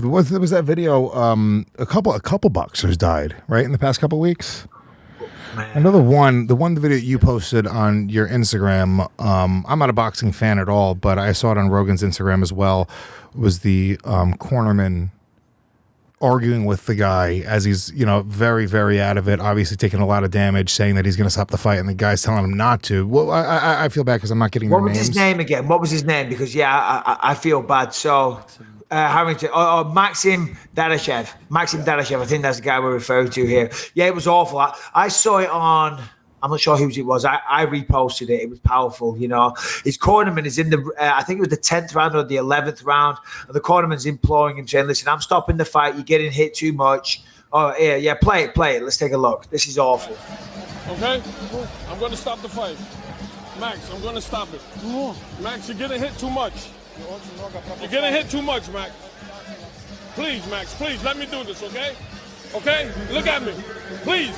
was that video? A couple boxers died, right, in the past couple weeks. Man. I know the video you posted on your Instagram. I'm not a boxing fan at all, but I saw it on Rogan's Instagram as well. Was the cornerman arguing with the guy as he's, very, very out of it, obviously taking a lot of damage, saying that he's going to stop the fight, and the guy's telling him not to. Well, I feel bad because I'm not getting their names. What was his name again? What was his name? Because, I feel bad. So, Harrington, Maxim Dadashev. I think that's the guy we're referring to here. Yeah, it was awful. I saw it on... I'm not sure whose it was. I reposted it. It was powerful, His cornerman is in the, I think it was the 10th round or the 11th round. And the cornerman's imploring him, saying, listen, I'm stopping the fight. You're getting hit too much. Oh, yeah, play it. Let's take a look. This is awful. Okay? I'm going to stop the fight. Max, I'm going to stop it. Max, you're getting hit too much. You're getting hit too much, Max. Please, Max, please, let me do this, okay? Okay? Look at me. Please.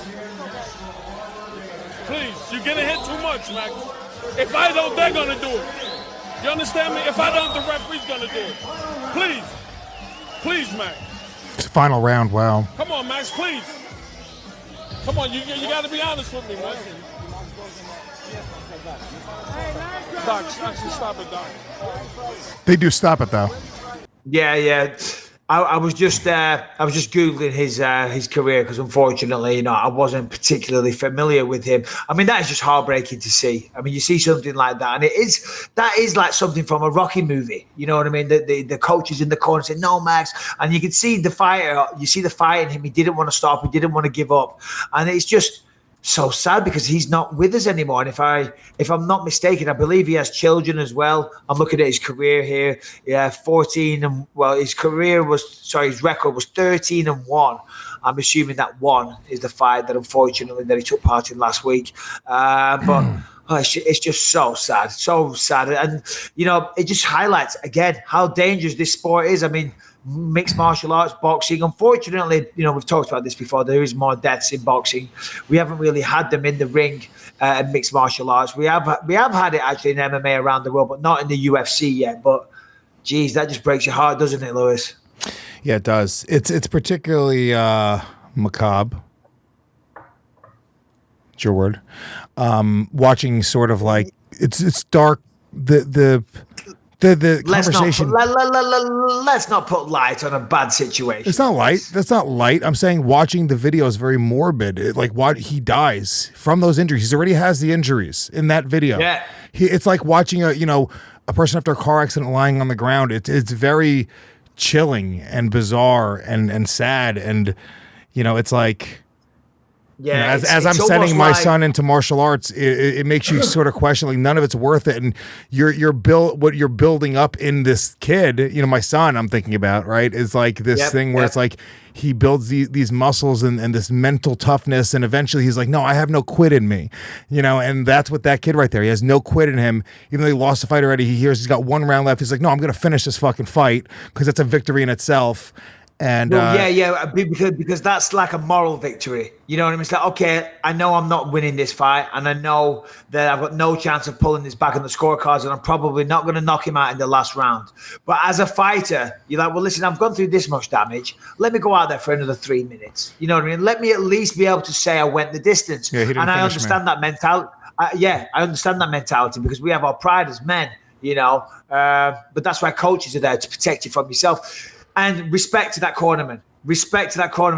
Please, you're getting hit too much, Max. If I don't, they're gonna do it. You understand me? If I don't, the referee's gonna do it. Please, Max. It's the final round. Wow. Come on, Max, please. Come on, you gotta be honest with me, Max. Doc, actually stop it, Doc. They do stop it though. Yeah. I was just Googling his career because unfortunately, I wasn't particularly familiar with him. I mean, that is just heartbreaking to see. I mean, you see something like that, and that is like something from a Rocky movie. You know what I mean? The coach is in the corner saying, "No, Max," and you can see the fighter. You see the fight in him. He didn't want to stop. He didn't want to give up, and it's just so sad because he's not with us anymore. And if I'm not mistaken, I believe he has children as well. I'm looking at his career here. Yeah, 14 and his record was 13-1. I'm assuming that one is the fight that unfortunately that he took part in last week. But it's just so sad, and it just highlights again how dangerous this sport is. I mean, mixed martial arts, boxing. Unfortunately, we've talked about this before. There is more deaths in boxing. We haven't really had them in the ring in mixed martial arts. We have had it actually in MMA around the world, but not in the UFC yet. But geez, that just breaks your heart, doesn't it, Lewis? Yeah, it does. It's particularly macabre. It's your word. Watching sort of like it's dark. The conversation. Let's not put light on a bad situation. It's not light. That's not light. I'm saying watching the video is very morbid. He dies from those injuries. He already has the injuries in that video. Yeah. It's like watching a person after a car accident lying on the ground. It's very chilling and bizarre and sad, and it's like. Yeah, as I'm setting my son into martial arts, it makes you sort of question, like, none of it's worth it. And what you're building up in this kid, my son, I'm thinking about, right, is like this thing where it's like he builds these muscles and this mental toughness, and eventually he's like, no, I have no quit in me, and that's what that kid right there. He has no quit in him, even though he lost the fight already. He hears he's got one round left. He's like, no, I'm going to finish this fucking fight because that's a victory in itself. And because that's like a moral victory. You know what I mean? It's like, okay, I know I'm not winning this fight, and I know that I've got no chance of pulling this back on the scorecards, and I'm probably not going to knock him out in the last round. But as a fighter, you're like, well, listen, I've gone through this much damage. Let me go out there for another 3 minutes. You know what I mean? Let me at least be able to say I went the distance. Yeah, and I understand that mentality. I understand that mentality because we have our pride as men. But that's why coaches are there to protect you from yourself. And respect to that cornerman.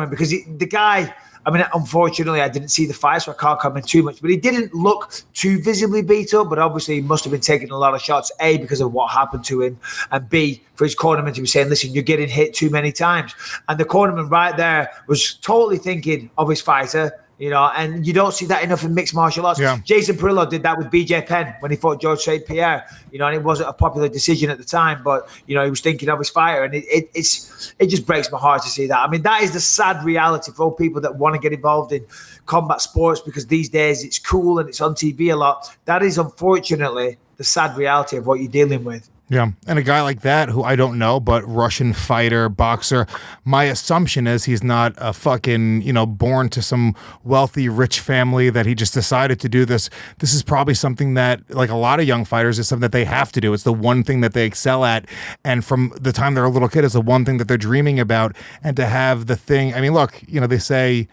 Because the guy, I mean, unfortunately, I didn't see the fight, so I can't comment too much. But he didn't look too visibly beat up, but obviously he must have been taking a lot of shots, A, because of what happened to him, and B, for his cornerman to be saying, listen, you're getting hit too many times. And the cornerman right there was totally thinking of his fighter, and you don't see that enough in mixed martial arts. Yeah. Jason Perillo did that with BJ Penn when he fought George St. Pierre, and it wasn't a popular decision at the time, but, he was thinking of his fighter, and it just breaks my heart to see that. I mean, that is the sad reality for all people that want to get involved in combat sports because these days it's cool and it's on TV a lot. That is, unfortunately, the sad reality of what you're dealing with. Yeah. And a guy like that, who I don't know, but Russian fighter, boxer, my assumption is he's not a fucking, born to some wealthy, rich family that he just decided to do this. This is probably something that, like a lot of young fighters, is something that they have to do. It's the one thing that they excel at. And from the time they're a little kid, it's the one thing that they're dreaming about. And to have the thing, I mean, look, they say,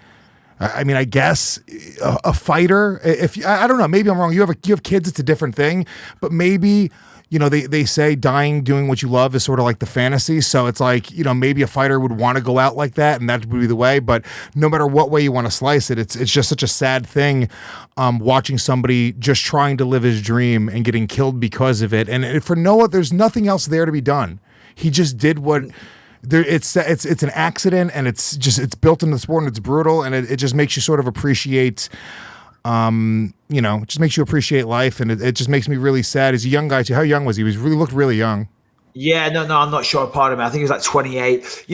I mean, I guess a fighter, if I don't know, maybe I'm wrong. You have kids, it's a different thing, but maybe, they say dying doing what you love is sort of like the fantasy. So it's like, maybe a fighter would want to go out like that, and that would be the way. But no matter what way you want to slice it, it's just such a sad thing watching somebody just trying to live his dream and getting killed because of it. And there's nothing else there to be done. He just did what. It's an accident, and it's built into the sport, and it's brutal, and it just makes you sort of appreciate. It just makes you appreciate life, and it just makes me really sad. He's a young guy too. How young was he? He looked really young. Yeah, no, I'm not sure. Pardon me. I think he was like 28.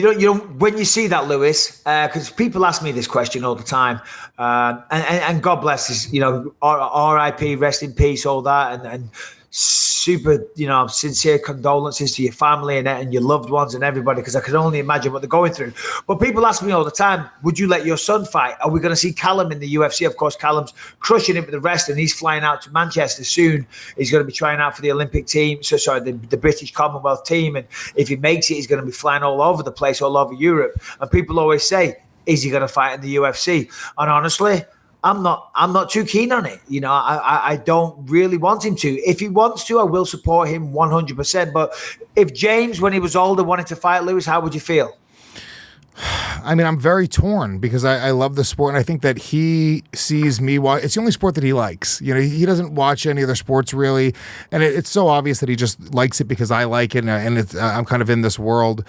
When you see that, Lewis, because people ask me this question all the time, and God bless this, R.I.P., rest in peace, all that, and super, sincere condolences to your family and your loved ones and everybody, because I can only imagine what they're going through. But people ask me all the time, would you let your son fight? Are we going to see Callum in the UFC? Of course, Callum's crushing it with the rest, and he's flying out to Manchester soon. He's going to be trying out for the Olympic team, the British Commonwealth team, and if he makes it, he's going to be flying all over the place, all over Europe. And people always say, is he going to fight in the UFC? And honestly, I'm not too keen on it. I don't really want him to. If he wants to, I will support him 100%. But if James, when he was older, wanted to fight Lewis, how would you feel? I mean, I'm very torn because I love the sport, and I think that he sees me. It's the only sport that he likes. He doesn't watch any other sports really, and it's so obvious that he just likes it because I like it, and I'm kind of in this world.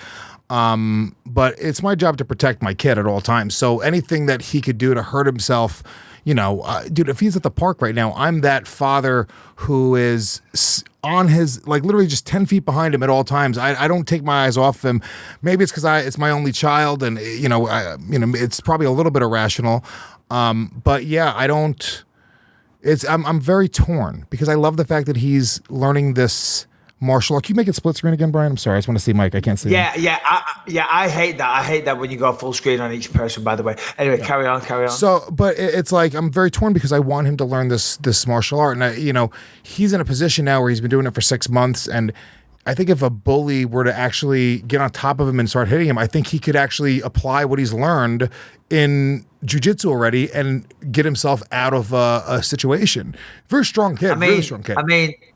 But it's my job to protect my kid at all times. So anything that he could do to hurt himself, dude, if he's at the park right now, I'm that father who is on his, like, literally just 10 feet behind him at all times. I don't take my eyes off him. Maybe it's because it's my only child, and it's probably a little bit irrational. But yeah, I'm very torn because I love the fact that he's learning this martial art. Can you make it split screen again, Brian? I'm sorry. I just want to see Mike. I can't see him. Yeah. I hate that. I hate that when you go full screen on each person, by the way. Anyway, yeah. Carry on. So, but it's like, I'm very torn because I want him to learn this martial art. And he's in a position now where he's been doing it for 6 months. And I think if a bully were to actually get on top of him and start hitting him, I think he could actually apply what he's learned in jiu-jitsu already and get himself out of a situation. Very strong kid. Really strong kid.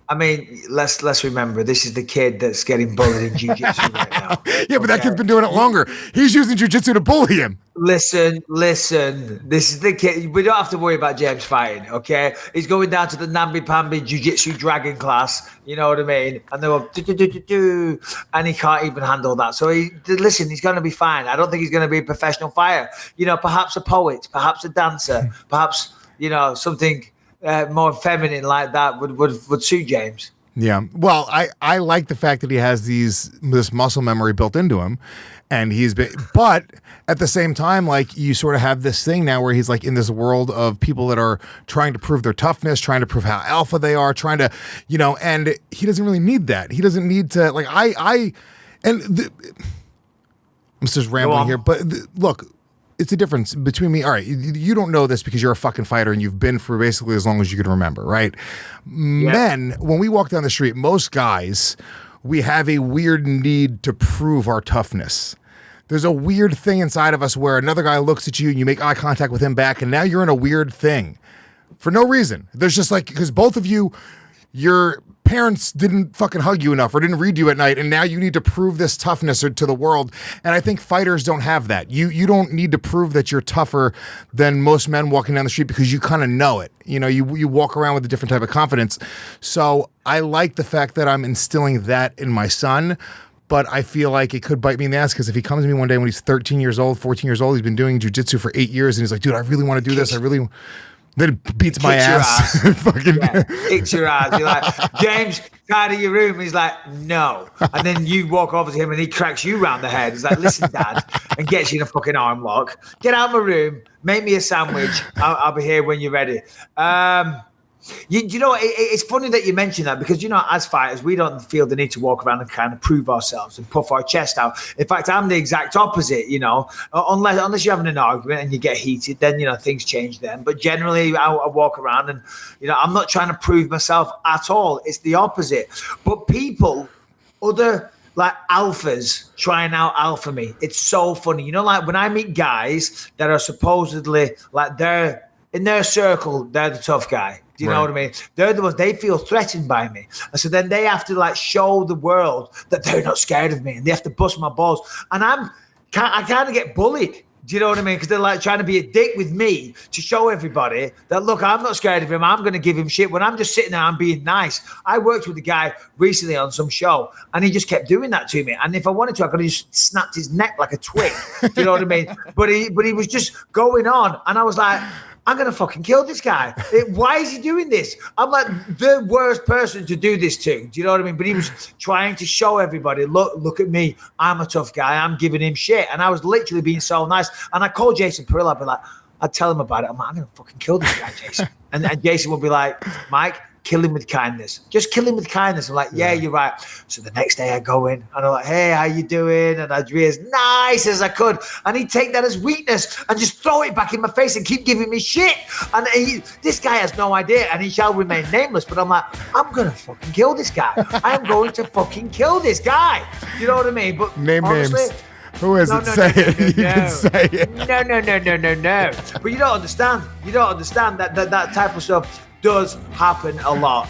I mean, let's remember, this is the kid that's getting bullied in jiu-jitsu right now. Yeah, but that kid's been doing it longer. He's using jiu-jitsu to bully him. Listen. This is the kid. We don't have to worry about James fighting, okay? He's going down to the namby-pamby jiu-jitsu dragon class, you know what I mean? And they go, do, and he can't even handle that. So, he's going to be fine. I don't think he's going to be a professional fighter. Perhaps a poet, perhaps a dancer, perhaps, something more feminine like that would suit James. Yeah. Well, I like the fact that he has this muscle memory built into him, and but at the same time, like, you sort of have this thing now where he's like in this world of people that are trying to prove their toughness, trying to prove how alpha they are, trying to, and he doesn't really need that. He doesn't need to, like, I'm just rambling here, but look, it's a difference between me. All right, you don't know this because you're a fucking fighter and you've been for basically as long as you can remember, right? Yep. Men, when we walk down the street, most guys, we have a weird need to prove our toughness. There's a weird thing inside of us where another guy looks at you and you make eye contact with him back, and now you're in a weird thing for no reason. There's just like, because both of you, your parents didn't fucking hug you enough or didn't read you at night, and now you need to prove this toughness to the world. And I think fighters don't have that. You don't need to prove that you're tougher than most men walking down the street because you kind of know it. You walk around with a different type of confidence. So I like the fact that I'm instilling that in my son, but I feel like it could bite me in the ass because if he comes to me one day when he's 13 years old, 14 years old, he's been doing jiu-jitsu for 8 years, and he's like, dude, I really want to do this. Then it beats my ass. Kicks your ass. You're like, James, tired of your room? He's like, no. And then you walk over to him and he cracks you round the head. He's like, listen, Dad, and gets you in a fucking arm lock. Get out of my room, make me a sandwich. I'll be here when you're ready. You know, it's funny that you mention that because, you know, as fighters, we don't feel the need to walk around and kind of prove ourselves and puff our chest out. In fact, I'm the exact opposite, you know, unless you're having an argument and you get heated, then, you know, things change then. But generally, I walk around and, you know, I'm not trying to prove myself at all. It's the opposite. But people, other like alphas trying out alpha me. It's so funny. You know, like when I meet guys that are supposedly like they're in their circle, they're the tough guy. Do you know what I mean? They're the ones, they feel threatened by me. And so then they have to like show the world that they're not scared of me and they have to bust my balls. And I kind of get bullied. Do you know what I mean? Because they're like trying to be a dick with me to show everybody that, look, I'm not scared of him. I'm going to give him shit. When I'm just sitting there, I'm being nice. I worked with a guy recently on some show and he just kept doing that to me. And if I wanted to, I could have just snapped his neck like a twig. Do you know what I mean? But he was just going on. And I was like, I'm going to fucking kill this guy. Why is he doing this? I'm like the worst person to do this to. Do you know what I mean? But he was trying to show everybody, look at me. I'm a tough guy. I'm giving him shit. And I was literally being so nice. And I called Jason Perillo. I'd be like, I'd tell him about it. I'm like, I'm going to fucking kill this guy, Jason. And Jason would be like, Mike, kill him with kindness. Just kill him with kindness. I'm like, yeah, you're right. So the next day I go in and I'm like, hey, how you doing? And I'd be as nice as I could. And he'd take that as weakness and just throw it back in my face and keep giving me shit. And this guy has no idea and he shall remain nameless. But I'm like, I'm going to fucking kill this guy. I am going to fucking kill this guy. You know what I mean? But name honestly, names. Who is it? Say it. You can say it. No. But you don't understand. You don't understand that type of stuff does happen a lot.